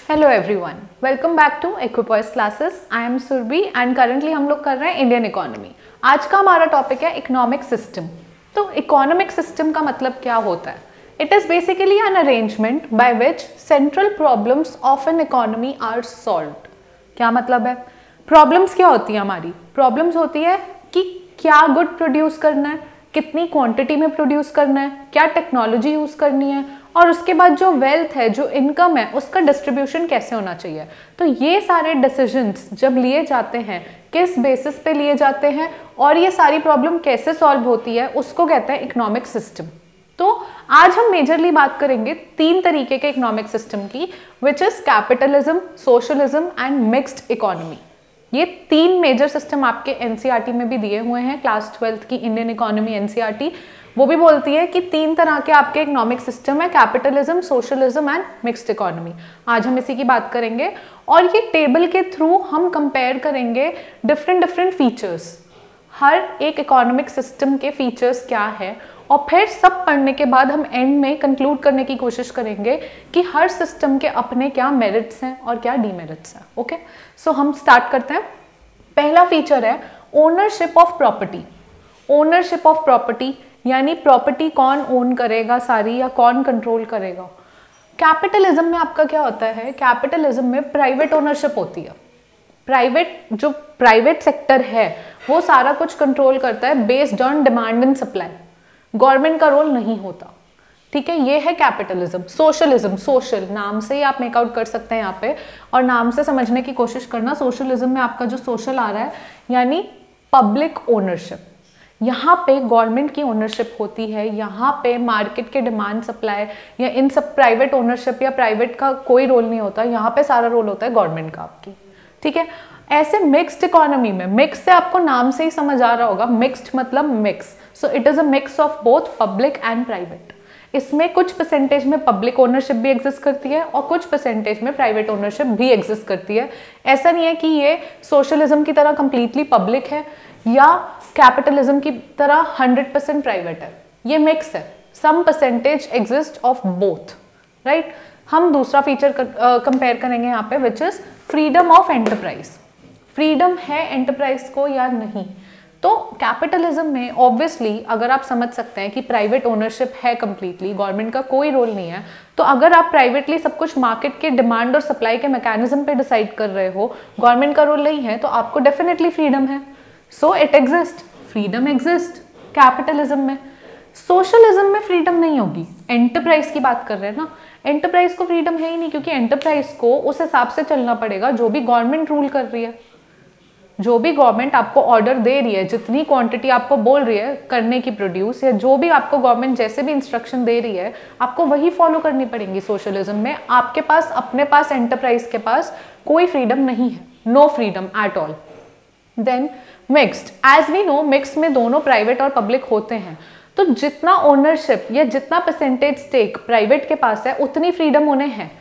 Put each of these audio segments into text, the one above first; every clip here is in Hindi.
Hello everyone, welcome back to Equipoise classes. I am Surabhi and currently हम लोग कर रहे हैं इंडियन इकोनॉमी। आज का हमारा टॉपिक है इकोनॉमिक सिस्टम। तो इकोनॉमिक सिस्टम का मतलब क्या होता है? It is basically an arrangement by which central problems of an economy are solved. क्या मतलब है? प्रॉब्लम्स क्या होती है? हमारी प्रॉब्लम्स होती है कि क्या गुड प्रोड्यूस करना है, कितनी क्वांटिटी में प्रोड्यूस करना है, क्या टेक्नोलॉजी यूज करनी है, और उसके बाद जो वेल्थ है, जो इनकम है, उसका डिस्ट्रीब्यूशन कैसे होना चाहिए। तो ये सारे डिसीजंस जब लिए जाते हैं, किस बेसिस पे लिए जाते हैं और ये सारी प्रॉब्लम कैसे सॉल्व होती है, उसको कहते हैं इकोनॉमिक सिस्टम। तो आज हम मेजरली बात करेंगे तीन तरीके के इकोनॉमिक सिस्टम की, which is capitalism, socialism and mixed economy. ये तीन मेजर सिस्टम आपके एनसीईआरटी में भी दिए हुए हैं। क्लास 12th की इंडियन इकोनॉमी एनसीईआरटी वो भी बोलती है कि तीन तरह के आपके इकोनॉमिक सिस्टम है, capitalism, socialism and mixed economy. आज हम इसी की बात करेंगे और ये टेबल के थ्रू हम कंपेयर करेंगे डिफरेंट फीचर्स, हर एक इकोनॉमिक सिस्टम के फीचर्स क्या है, और फिर सब पढ़ने के बाद हम एंड में कंक्लूड करने की कोशिश करेंगे कि हर सिस्टम के अपने क्या मेरिट्स हैं और क्या डीमेरिट्स हैं। ओके, सो हम स्टार्ट करते हैं। पहला फीचर है ownership of property. Ownership of property यानी प्रॉपर्टी कौन ओन करेगा सारी, या कौन कंट्रोल करेगा। कैपिटलिज्म में आपका क्या होता है? कैपिटलिज्म में प्राइवेट ओनरशिप होती है। जो प्राइवेट सेक्टर है वो सारा कुछ कंट्रोल करता है based on demand and supply. Government का रोल नहीं होता। ठीक है, ये है कैपिटलिज्म। सोशलिज्म, सोशल नाम से ही आप मेकआउट कर सकते हैं यहाँ पे, और नाम से समझने की कोशिश करना। सोशलिज्म में आपका जो सोशल आ रहा है यानी पब्लिक ओनरशिप। यहाँ पे गवर्नमेंट की ओनरशिप होती है, यहाँ पे मार्केट के डिमांड सप्लाई या इन सब प्राइवेट ओनरशिप या प्राइवेट का कोई रोल नहीं होता। यहाँ पे सारा रोल होता है गवर्नमेंट का आपकी। ठीक है, ऐसे मिक्स्ड इकोनॉमी में, मिक्स से आपको नाम से ही समझ आ रहा होगा, मिक्स्ड मतलब mix. So it is a mix of both public and private. इसमें कुछ परसेंटेज में पब्लिक ओनरशिप भी एग्जिस्ट करती है और कुछ परसेंटेज में प्राइवेट ओनरशिप भी एग्जिस्ट करती है। ऐसा नहीं है कि ये सोशलिज्म की तरह कंप्लीटली पब्लिक है या कैपिटलिज्म की तरह 100% प्राइवेट है। ये मिक्स है, some percentage exist of both. Right, हम दूसरा फीचर कंपेयर करेंगे यहाँ पे, which is freedom of enterprise. Freedom है एंटरप्राइज को या नहीं। तो कैपिटलिज्म में ऑब्वियसली अगर आप समझ सकते हैं कि प्राइवेट ओनरशिप है कंप्लीटली, गवर्नमेंट का कोई रोल नहीं है, तो अगर आप प्राइवेटली सब कुछ मार्केट के डिमांड और सप्लाई के मैकेनिज्म पे डिसाइड कर रहे हो, गवर्नमेंट का रोल नहीं है, तो आपको डेफिनेटली फ्रीडम है। So it exist, freedom exist capitalism में। सोशलिज्म में फ्रीडम नहीं होगी। एंटरप्राइज की बात कर रहे हैं ना, एंटरप्राइज को फ्रीडम है ही नहीं, क्योंकि एंटरप्राइज को उस हिसाब से चलना पड़ेगा जो भी गवर्नमेंट रूल कर रही है। जो भी गवर्नमेंट आपको ऑर्डर दे रही है, जितनी क्वांटिटी आपको बोल रही है करने की प्रोड्यूस, या जो भी आपको गवर्नमेंट जैसे भी इंस्ट्रक्शन दे रही है, आपको वही फॉलो करनी पड़ेगी। सोशलिज्म में आपके पास अपने पास, एंटरप्राइज के पास कोई फ्रीडम नहीं है, no freedom at all. Then mixed, as we know, mix में दोनों प्राइवेट और पब्लिक होते हैं। तो जितना ओनरशिप या जितना परसेंटेज स्टेक प्राइवेट के पास है, उतनी फ्रीडम उन्हें है।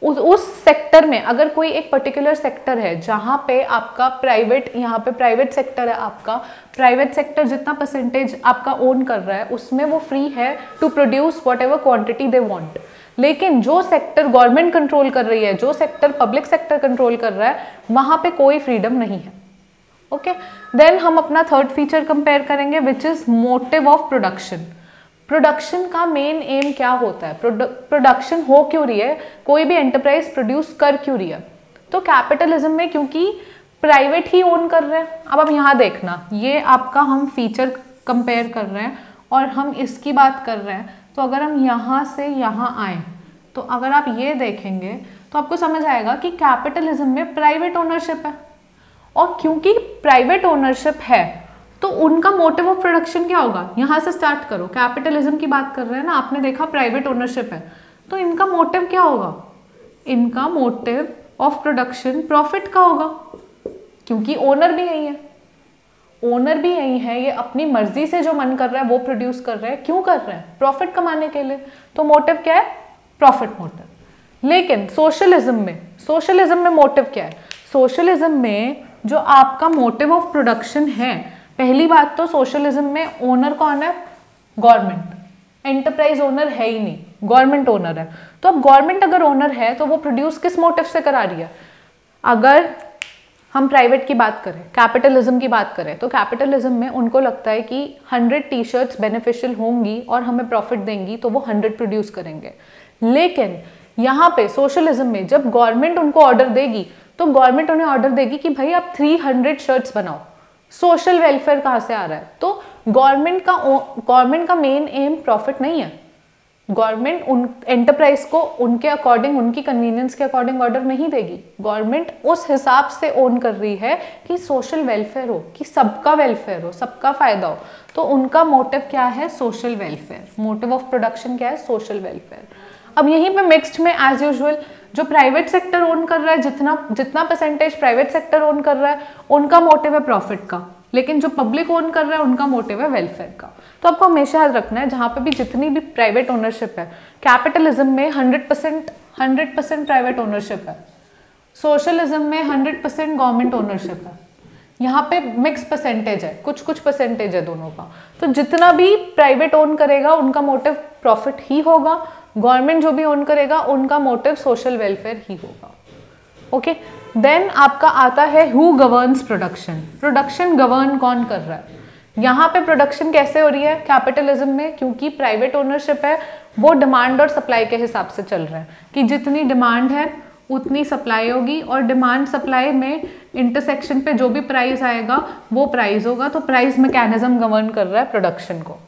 उस सेक्टर में अगर कोई एक पर्टिकुलर सेक्टर है जहां पे आपका प्राइवेट, यहाँ पे प्राइवेट सेक्टर है आपका, प्राइवेट सेक्टर जितना परसेंटेज आपका ओन कर रहा है उसमें वो फ्री है to produce whatever quantity they want. लेकिन जो सेक्टर गवर्नमेंट कंट्रोल कर रही है, जो सेक्टर पब्लिक सेक्टर कंट्रोल कर रहा है, वहां पे कोई फ्रीडम नहीं है। ओके, देन हम अपना थर्ड फीचर कंपेयर करेंगे, which is motive of production. Production का मेन एम क्या होता है? प्रोडक्शन हो क्यों रही है, कोई भी एंटरप्राइज प्रोड्यूस कर क्यों रही है? तो कैपिटलिज्म में क्योंकि प्राइवेट ही ओन कर रहे हैं। अब यहाँ देखना, ये आपका हम फीचर कंपेयर कर रहे हैं और हम इसकी बात कर रहे हैं। तो अगर हम यहाँ से यहाँ आए, तो अगर आप ये देखेंगे तो आपको समझ आएगा कि कैपिटलिज्म में प्राइवेट ओनरशिप है, और क्योंकि प्राइवेट ओनरशिप है तो उनका मोटिव ऑफ प्रोडक्शन क्या होगा? यहां से स्टार्ट करो, कैपिटलिज्म की बात कर रहे हैं ना, आपने देखा प्राइवेट ओनरशिप है, तो इनका मोटिव क्या होगा? इनका मोटिव ऑफ प्रोडक्शन प्रॉफिट का होगा, क्योंकि ओनर भी यही है। ओनर भी यही है, ये अपनी मर्जी से जो मन कर रहा है वो प्रोड्यूस कर रहे हैं। क्यों कर रहे हैं? प्रॉफिट कमाने के लिए। तो मोटिव क्या है? Profit motive. लेकिन सोशलिज्म में मोटिव क्या है? सोशलिज्म में जो आपका मोटिव ऑफ प्रोडक्शन है, पहली बात तो सोशलिज्म में ओनर कौन है? गवर्नमेंट। एंटरप्राइज ओनर है ही नहीं, गवर्नमेंट ओनर है। तो अब गवर्नमेंट अगर ओनर है तो वो प्रोड्यूस किस मोटिव से करा रही है? अगर हम प्राइवेट की बात करें, कैपिटलिज्म की बात करें, तो कैपिटलिज्म में उनको लगता है कि 100 टी शर्ट्स बेनिफिशियल होंगी और हमें प्रॉफिट देंगी तो वो 100 प्रोड्यूस करेंगे। लेकिन यहाँ पे सोशलिज्म में जब गवर्नमेंट उनको ऑर्डर देगी तो गवर्नमेंट उन्हें ऑर्डर देगी कि भाई आप 300 शर्ट्स बनाओ। सोशल वेलफेयर कहाँ से आ रहा है? तो गवर्नमेंट का मेन एम प्रॉफिट नहीं है। गवर्नमेंट उन एंटरप्राइज को उनके अकॉर्डिंग, उनकी कन्वीनियंस के अकॉर्डिंग ऑर्डर नहीं देगी। गवर्नमेंट उस हिसाब से ओन कर रही है कि सोशल वेलफेयर हो, कि सबका वेलफेयर हो, सबका फायदा हो। तो उनका मोटिव क्या है? Social welfare. Motive of production क्या है? Social welfare. अब यहीं पे मिक्स्ड में एज यूजुअल जो प्राइवेट सेक्टर ओन कर रहा है, जितना परसेंटेज प्राइवेट सेक्टर ओन कर रहा है उनका मोटिव है प्रॉफिट का, लेकिन जो पब्लिक ओन कर रहा है उनका मोटिव है वेलफेयर का। तो आपको हमेशा याद रखना है जहाँ पे भी जितनी भी प्राइवेट ओनरशिप है, कैपिटलिज्म में 100% प्राइवेट ओनरशिप है, सोशलिज्म में 100% गवर्नमेंट ओनरशिप है। यहाँ पे मिक्स परसेंटेज है, कुछ कुछ परसेंटेज है दोनों का। तो जितना भी प्राइवेट ओन करेगा उनका मोटिव प्रॉफिट ही होगा, गवर्नमेंट जो भी ओन करेगा उनका मोटिव सोशल वेलफेयर ही होगा। ओके, देन आपका आता है who governs production. Production govern कौन कर रहा है? यहाँ पे प्रोडक्शन कैसे हो रही है कैपिटलिज्म में? क्योंकि प्राइवेट ओनरशिप है, वो डिमांड और सप्लाई के हिसाब से चल रहा है कि जितनी डिमांड है उतनी सप्लाई होगी, और डिमांड सप्लाई में इंटरसेक्शन पे जो भी प्राइस आएगा वो प्राइस होगा। तो प्राइस मैकेनिज्म गवर्न कर रहा है प्रोडक्शन को,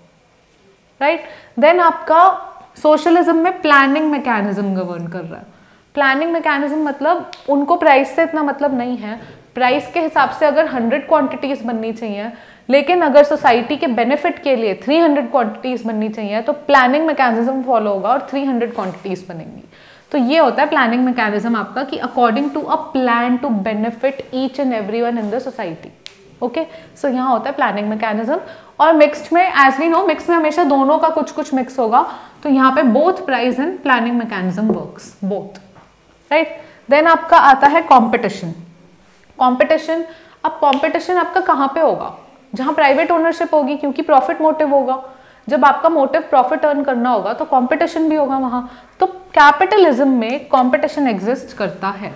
राइट। देन आपका सोशलिज्म में प्लानिंग मैकेनिज्म गवर्न कर रहा है। प्लानिंग मैकेनिज्म मतलब उनको प्राइस से इतना मतलब नहीं है, प्राइस के हिसाब से अगर 100 क्वांटिटीज बननी चाहिए, लेकिन अगर सोसाइटी के बेनिफिट के लिए 300 क्वांटिटीज बननी चाहिए तो प्लानिंग मैकेनिज्म फॉलो होगा और 300 क्वांटिटीज बनेंगी। तो ये होता है प्लानिंग मैकेनिज्म आपका कि according to a plan to benefit each and everyone in the society. Okay, so यहाँ होता है प्लानिंग मैकेनिज्म। और मिक्स्ड में एज वी नो, मिक्स में हमेशा दोनों का कुछ कुछ मिक्स होगा, तो यहाँ पे both price and planning mechanism works, both, right. Then आपका आता है कॉम्पिटिशन। कॉम्पिटिशन, अब कॉम्पिटिशन आपका कहाँ पे होगा? जहाँ प्राइवेट ओनरशिप होगी, क्योंकि प्रॉफिट मोटिव होगा। जब आपका मोटिव प्रॉफिट अर्न करना होगा तो कंपटीशन भी होगा वहां। तो कैपिटलिज्म में कंपटीशन एग्जिस्ट करता है,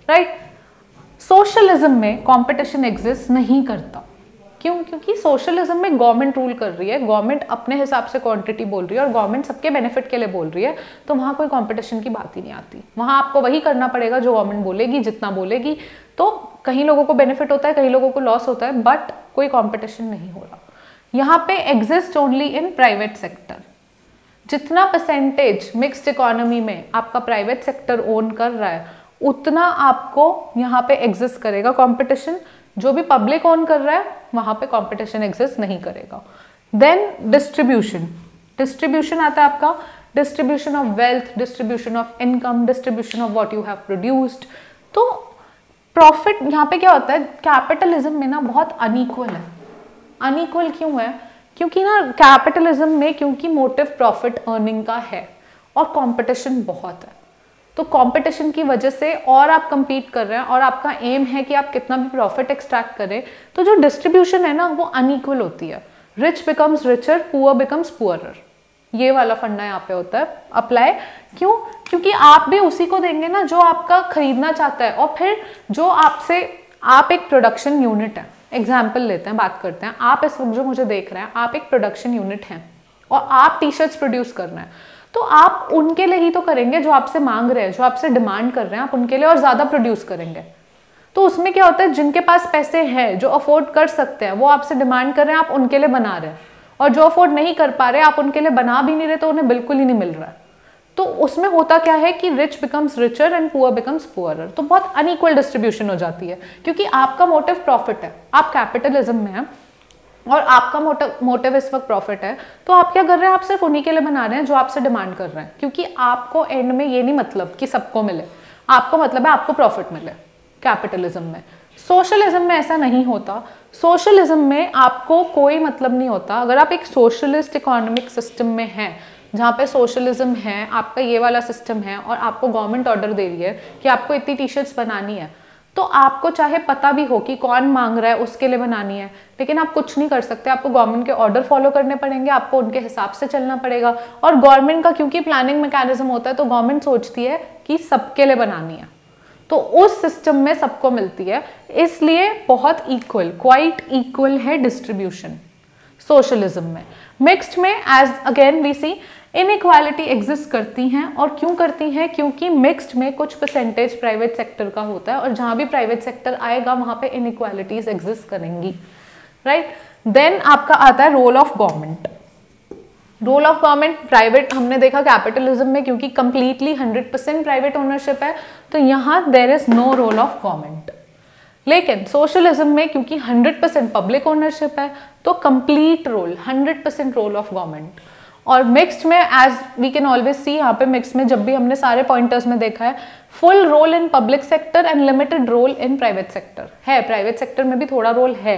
राइट। सोशलिज्म में कंपटीशन एग्जिस्ट नहीं करता। क्यों? क्योंकि सोशलिज्म में गवर्नमेंट रूल कर रही है, गवर्नमेंट अपने हिसाब से क्वांटिटी बोल रही है और गवर्नमेंट सबके बेनिफिट के लिए बोल रही है, तो वहां कोई कंपटीशन की बात ही नहीं आती। वहां आपको वही करना पड़ेगा जो गवर्नमेंट बोलेगी, जितना बोलेगी। तो कहीं लोगों को बेनिफिट होता है, कहीं लोगों को लॉस होता है, बट कोई कॉम्पिटिशन नहीं हो रहा। यहाँ पे exist only in private sector. जितना परसेंटेज मिक्स्ड इकोनॉमी में आपका प्राइवेट सेक्टर ओन कर रहा है, उतना आपको यहाँ पे एग्जिस्ट करेगा कंपटीशन। जो भी पब्लिक ओन कर रहा है वहां पे कंपटीशन एग्जिस्ट नहीं करेगा। Then distribution. डिस्ट्रीब्यूशन आता है आपका distribution of wealth, distribution of income, distribution of what you have produced. तो प्रॉफिट यहाँ पे क्या होता है, कैपिटलिज्म में ना बहुत अनइक्वल है। अनइक्वल क्यों है? क्योंकि ना कैपिटलिज्म में क्योंकि मोटिव प्रॉफिट अर्निंग का है और कंपटीशन बहुत है, तो कंपटीशन की वजह से और आप compete कर रहे हैं और आपका एम है कि आप कितना भी प्रॉफिट एक्सट्रैक्ट करें, तो जो डिस्ट्रीब्यूशन है ना वो अनइक्वल होती है। Rich becomes richer, poor becomes poorer. ये वाला फंडा यहाँ पे होता है अप्लाई। क्यों? क्योंकि आप भी उसी को देंगे ना जो आपका खरीदना चाहता है, और फिर जो आपसे, आप एक प्रोडक्शन यूनिट है, एग्जाम्पल लेते हैं, बात करते हैं। आप इस वक्त जो मुझे देख रहे हैं, आप एक प्रोडक्शन यूनिट हैं और आप टी शर्ट्स प्रोड्यूस कर रहे हैं, तो आप उनके लिए ही तो करेंगे जो आपसे मांग रहे हैं, जो आपसे डिमांड कर रहे हैं, आप उनके लिए और ज्यादा प्रोड्यूस करेंगे। तो उसमें क्या होता है, जिनके पास पैसे हैं, जो अफोर्ड कर सकते हैं, वो आपसे डिमांड कर रहे हैं, आप उनके लिए बना रहे हैं, और जो अफोर्ड नहीं कर पा रहे, आप उनके लिए बना भी नहीं रहे, तो उन्हें बिल्कुल ही नहीं मिल रहा है। तो उसमें होता क्या है कि rich becomes richer and poor becomes poorer. तो बहुत अनइक्वल डिस्ट्रीब्यूशन हो जाती है, क्योंकि आपका मोटिव प्रॉफिट है, आप कैपिटलिज्म में है और आपका मोटिव इस वक्त प्रॉफिट है। तो आप क्या कर रहे हैं, आप सिर्फ उन्हीं के लिए बना रहे हैं जो आपसे डिमांड कर रहे हैं, क्योंकि आपको एंड में ये नहीं मतलब कि सबको मिले, आपको मतलब है आपको प्रॉफिट मिले कैपिटलिज्म में। सोशलिज्म में ऐसा नहीं होता। सोशलिज्म में आपको कोई मतलब नहीं होता। अगर आप एक सोशलिस्ट इकोनॉमिक सिस्टम में हैं, जहाँ पे सोशलिज्म है, आपका ये वाला सिस्टम है और आपको गवर्नमेंट ऑर्डर दे रही है कि आपको इतनी टी शर्ट्स बनानी है, तो आपको चाहे पता भी हो कि कौन मांग रहा है उसके लिए बनानी है, लेकिन आप कुछ नहीं कर सकते, आपको गवर्नमेंट के ऑर्डर फॉलो करने पड़ेंगे, आपको उनके हिसाब से चलना पड़ेगा। और गवर्नमेंट का क्योंकि प्लानिंग मैकेनिज्म होता है तो गवर्नमेंट सोचती है कि सबके लिए बनानी है, तो उस सिस्टम में सबको मिलती है, इसलिए बहुत इक्वल, क्वाइट इक्वल है डिस्ट्रीब्यूशन सोशलिज्म में। मिक्स्ड में as again we see inequality exist करती हैं, और क्यों करती हैं, क्योंकि मिक्स्ड में कुछ परसेंटेज प्राइवेट सेक्टर का होता है, और जहां भी प्राइवेट सेक्टर आएगा वहां पे इनइक्वालिटीज एग्जिस्ट करेंगी, राइट। देन आपका आता है role of government. Role of government, private हमने देखा कैपिटलिज्म में क्योंकि कंप्लीटली 100% प्राइवेट ओनरशिप है, तो यहाँ there is no role of government. लेकिन सोशलिज्म में क्योंकि 100% पब्लिक ओनरशिप है तो complete role, 100% role of government. और मिक्स्ड में as we can always see, यहाँ पे मिक्स्ड में जब भी हमने सारे पॉइंटर्स में देखा है, full role in public sector and limited role in private sector है। प्राइवेट सेक्टर में भी थोड़ा रोल है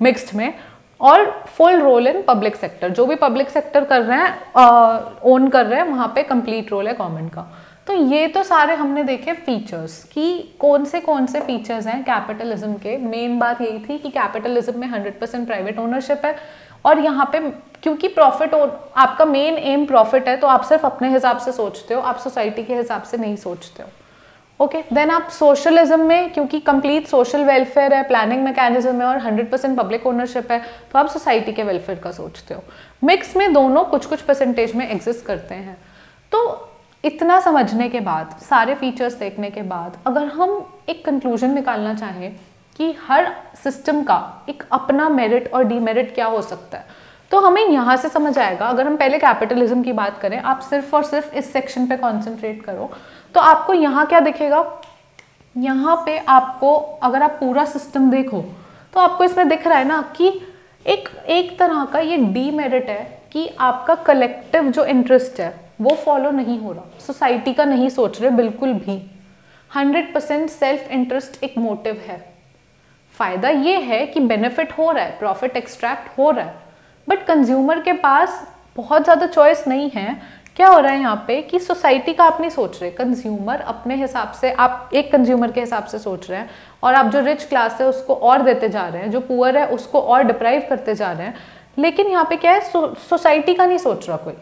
मिक्स्ड में, और full role in public sector, जो भी पब्लिक सेक्टर कर रहे हैं, ओन कर रहे हैं, वहां पे कंप्लीट रोल है गवर्नमेंट का। तो ये तो सारे हमने देखे फीचर्स कि कौन से फीचर्स हैं कैपिटलिज्म के। मेन बात यही थी कि कैपिटलिज्म में 100% प्राइवेट ओनरशिप है, और यहाँ पे क्योंकि प्रॉफिट, आपका मेन एम प्रॉफिट है, तो आप सिर्फ अपने हिसाब से सोचते हो, आप सोसाइटी के हिसाब से नहीं सोचते हो। ओके, देन आप सोशलिज्म में क्योंकि कंप्लीट सोशल वेलफेयर है, प्लानिंग मैकेनिज्म है और 100% पब्लिक ओनरशिप है, तो आप सोसाइटी के वेलफेयर का सोचते हो। मिक्स में दोनों कुछ कुछ परसेंटेज में एग्जिस्ट करते हैं। तो इतना समझने के बाद, सारे फीचर्स देखने के बाद, अगर हम एक कंक्लूजन निकालना चाहें कि हर सिस्टम का एक अपना मेरिट और डीमेरिट क्या हो सकता है, तो हमें यहाँ से समझ आएगा। अगर हम पहले कैपिटलिज्म की बात करें, आप सिर्फ और सिर्फ इस सेक्शन पे कॉन्सेंट्रेट करो, तो आपको यहाँ क्या दिखेगा, यहाँ पे आपको अगर आप पूरा सिस्टम देखो तो आपको इसमें दिख रहा है ना कि एक तरह का ये डीमेरिट है कि आपका कलेक्टिव जो इंटरेस्ट है वो फॉलो नहीं हो रहा, सोसाइटी का नहीं सोच रहे बिल्कुल भी। 100% सेल्फ इंटरेस्ट एक मोटिव है। फायदा ये है कि बेनिफिट हो रहा है, प्रॉफिट एक्सट्रैक्ट हो रहा है, बट कंज्यूमर के पास बहुत ज़्यादा चॉइस नहीं है। क्या हो रहा है यहाँ पे कि सोसाइटी का आप नहीं सोच रहे, कंज्यूमर अपने हिसाब से, आप एक कंज्यूमर के हिसाब से सोच रहे हैं, और आप जो रिच क्लास है उसको और देते जा रहे हैं, जो पुअर है उसको और डिप्राइव करते जा रहे हैं। लेकिन यहाँ पे क्या है, सोसाइटी का नहीं सोच रहा कोई,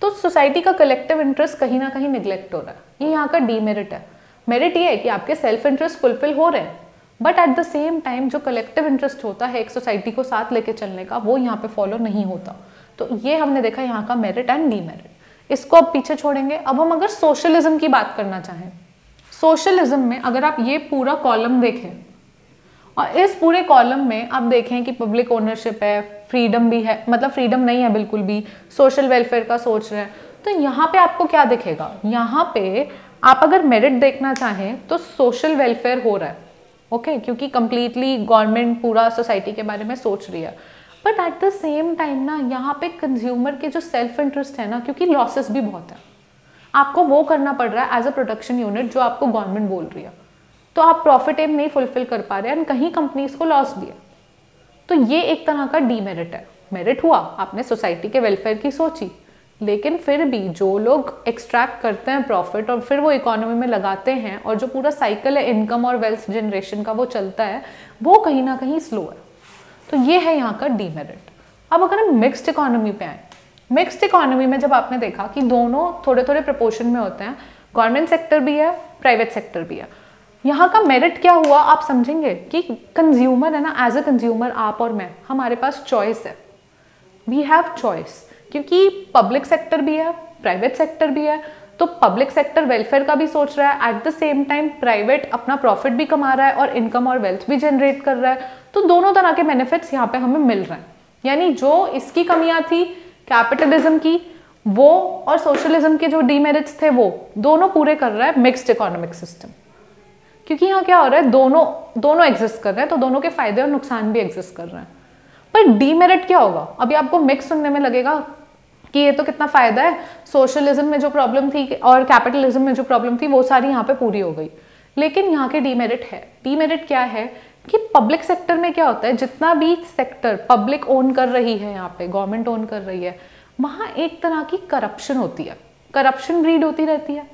तो सोसाइटी का कलेक्टिव इंटरेस्ट कहीं ना कहीं निगलेक्ट हो रहा है। ये यहाँ का डीमेरिट है। मेरिट ये है कि आपके सेल्फ इंटरेस्ट फुलफिल हो रहे हैं, but at the same time जो कलेक्टिव इंटरेस्ट होता है एक सोसाइटी को साथ लेके चलने का, वो यहाँ पे फॉलो नहीं होता। तो ये हमने देखा यहाँ का मेरिट एंड डीमेरिट। इसको अब पीछे छोड़ेंगे। अब हम अगर सोशलिज्म की बात करना चाहें, सोशलिज्म में अगर आप ये पूरा कॉलम देखें, और इस पूरे कॉलम में आप देखें कि पब्लिक ओनरशिप है, फ्रीडम भी है, मतलब फ्रीडम नहीं है बिल्कुल भी, सोशल वेलफेयर का सोच रहे हैं, तो यहाँ पे आपको क्या दिखेगा, यहाँ पे आप अगर मेरिट देखना चाहें तो सोशल वेलफेयर हो रहा है, ओके, क्योंकि कंप्लीटली गवर्नमेंट पूरा सोसाइटी के बारे में सोच रही है। But at the same time ना यहाँ पे कंज्यूमर के जो सेल्फ इंटरेस्ट है ना, क्योंकि लॉसेस भी बहुत है, आपको वो करना पड़ रहा है एज अ प्रोडक्शन यूनिट जो आपको गवर्नमेंट बोल रही है, तो आप प्रॉफिट एम नहीं फुलफिल कर पा रहे हैं, एंड कहीं कंपनीज को लॉस भी है। तो ये एक तरह का डीमेरिट है। मेरिट हुआ, आपने सोसाइटी के वेलफेयर की सोची, लेकिन फिर भी जो लोग एक्सट्रैक्ट करते हैं प्रॉफिट और फिर वो इकोनॉमी में लगाते हैं, और जो पूरा साइकिल है इनकम और वेल्थ जनरेशन का वो चलता है, वो कहीं ना कहीं स्लो है। तो ये है यहाँ का डीमेरिट। अब अगर हम मिक्स्ड इकोनॉमी पे आए, मिक्स्ड इकोनॉमी में जब आपने देखा कि दोनों थोड़े थोड़े प्रपोर्शन में होते हैं, गवर्नमेंट सेक्टर भी है, प्राइवेट सेक्टर भी है, यहाँ का मेरिट क्या हुआ आप समझेंगे कि कंज्यूमर है ना, एज अ कंज्यूमर आप और मैं, हमारे पास चॉइस है, वी हैव चॉइस, क्योंकि पब्लिक सेक्टर भी है, प्राइवेट सेक्टर भी है, तो पब्लिक सेक्टर वेलफेयर का भी सोच रहा है, at the same time private अपना प्रॉफिट भी कमा रहा है और इनकम और वेल्थ भी जनरेट कर रहा है, तो दोनों तरह के बेनिफिट्स यहाँ पे हमें मिल रहे हैं। यानी जो इसकी कमियां थी कैपिटलिज्म की, वो और सोशलिज्म के जो डीमेरिट्स थे, वो दोनों पूरे कर रहा है मिक्स्ड इकोनॉमिक सिस्टम। क्योंकि यहाँ क्या हो रहा है, दोनों एग्जिस्ट कर रहे हैं, तो दोनों के फायदे और नुकसान भी एग्जिस्ट कर रहे हैं। पर डीमेरिट क्या होगा, अभी आपको मिक्स सुनने में लगेगा कि ये तो कितना फायदा है, सोशलिज्म में जो प्रॉब्लम थी और कैपिटलिज्म में जो प्रॉब्लम थी वो सारी यहाँ पे पूरी हो गई, लेकिन यहाँ के डीमेरिट है। डीमेरिट क्या है कि पब्लिक सेक्टर में क्या होता है, जितना भी सेक्टर पब्लिक ओन कर रही है, यहाँ पे गवर्नमेंट ओन कर रही है, वहाँ एक तरह की करप्शन होती है, करप्शन ब्रीड होती रहती है।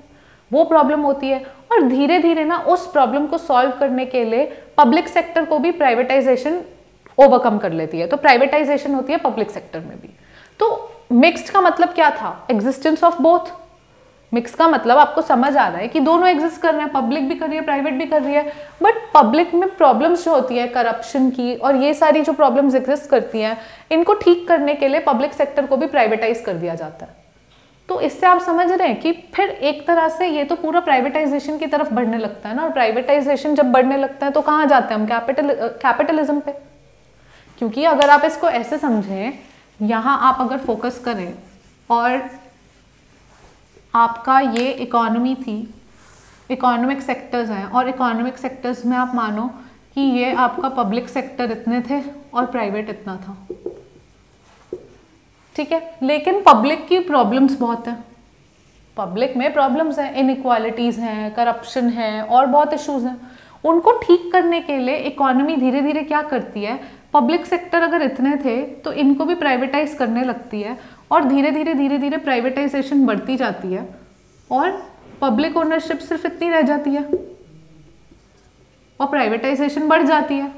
वो प्रॉब्लम होती है। और धीरे धीरे ना उस प्रॉब्लम को सॉल्व करने के लिए पब्लिक सेक्टर को भी प्राइवेटाइजेशन ओवरकम कर लेती है। तो प्राइवेटाइजेशन होती है पब्लिक सेक्टर में भी। तो मिक्स्ड का मतलब क्या था? Existence of both. मिक्स का मतलब आपको समझ आ रहा है कि दोनों एग्जिस्ट कर रहे हैं, पब्लिक भी कर रही है, प्राइवेट भी कर रही है। बट पब्लिक में प्रॉब्लम्स जो होती है करप्शन की और ये सारी जो प्रॉब्लम्स एग्जिस्ट करती हैं, इनको ठीक करने के लिए पब्लिक सेक्टर को भी प्राइवेटाइज कर दिया जाता है। तो इससे आप समझ रहे हैं कि फिर एक तरह से ये तो पूरा प्राइवेटाइजेशन की तरफ बढ़ने लगता है ना। और प्राइवेटाइजेशन जब बढ़ने लगता है तो कहाँ जाते हैं हम? कैपिटलिज्म पे। क्योंकि अगर आप इसको ऐसे समझें, यहाँ आप अगर फोकस करें और आपका ये इकोनॉमी थी, इकोनॉमिक सेक्टर्स हैं, और इकोनॉमिक सेक्टर्स में आप मानो कि ये आपका पब्लिक सेक्टर इतने थे और प्राइवेट इतना था, ठीक है। लेकिन पब्लिक की प्रॉब्लम्स बहुत हैं, पब्लिक में प्रॉब्लम्स हैं, इनइक्वालिटीज़ हैं, करप्शन है और बहुत इश्यूज हैं। उनको ठीक करने के लिए इकोनॉमी धीरे धीरे क्या करती है, पब्लिक सेक्टर अगर इतने थे तो इनको भी प्राइवेटाइज करने लगती है और धीरे धीरे प्राइवेटाइजेशन बढ़ती जाती है और पब्लिक ओनरशिप सिर्फ इतनी रह जाती है और प्राइवेटाइजेशन बढ़ जाती है।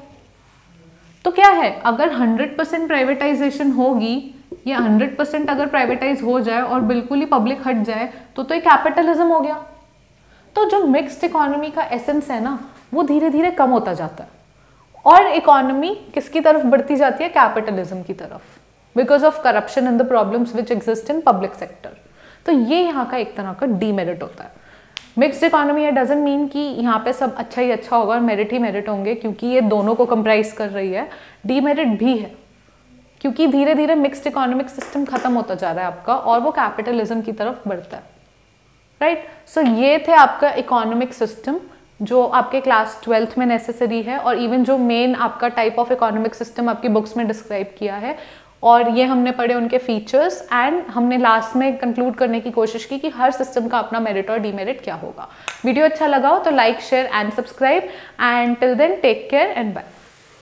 तो क्या है, अगर 100% प्राइवेटाइजेशन होगी या 100% अगर प्राइवेटाइज हो जाए और बिल्कुल ही पब्लिक हट जाए तो ये कैपिटलिज्म हो गया। तो जो मिक्स्ड इकोनॉमी का एसेंस है ना, वो धीरे धीरे कम होता जाता है और इकोनॉमी किसकी तरफ बढ़ती जाती है? कैपिटलिज्म की तरफ, because of corruption and the problems which exist in public sector. तो ये यहाँ का एक तरह का डीमेरिट होता है। मिक्स्ड इकोनॉमी डजंट मीन कि यहाँ पे सब अच्छा ही अच्छा होगा और मेरिट ही मेरिट होंगे, क्योंकि ये दोनों को कंप्राइज कर रही है। डीमेरिट भी है, क्योंकि धीरे धीरे मिक्स्ड इकोनॉमिक सिस्टम खत्म होता जा रहा है आपका और वो कैपिटलिज्म की तरफ बढ़ता है, राइट। सो ये थे आपका इकोनॉमिक सिस्टम जो आपके क्लास 12th में नेसेसरी है, और इवन जो मेन आपका टाइप ऑफ इकोनॉमिक सिस्टम आपकी बुक्स में डिस्क्राइब किया है, और ये हमने पढ़े उनके फीचर्स, एंड हमने लास्ट में कंक्लूड करने की कोशिश की कि हर सिस्टम का अपना मेरिट और डीमेरिट क्या होगा। वीडियो अच्छा लगा हो तो like, share and subscribe, and till then take care and bye.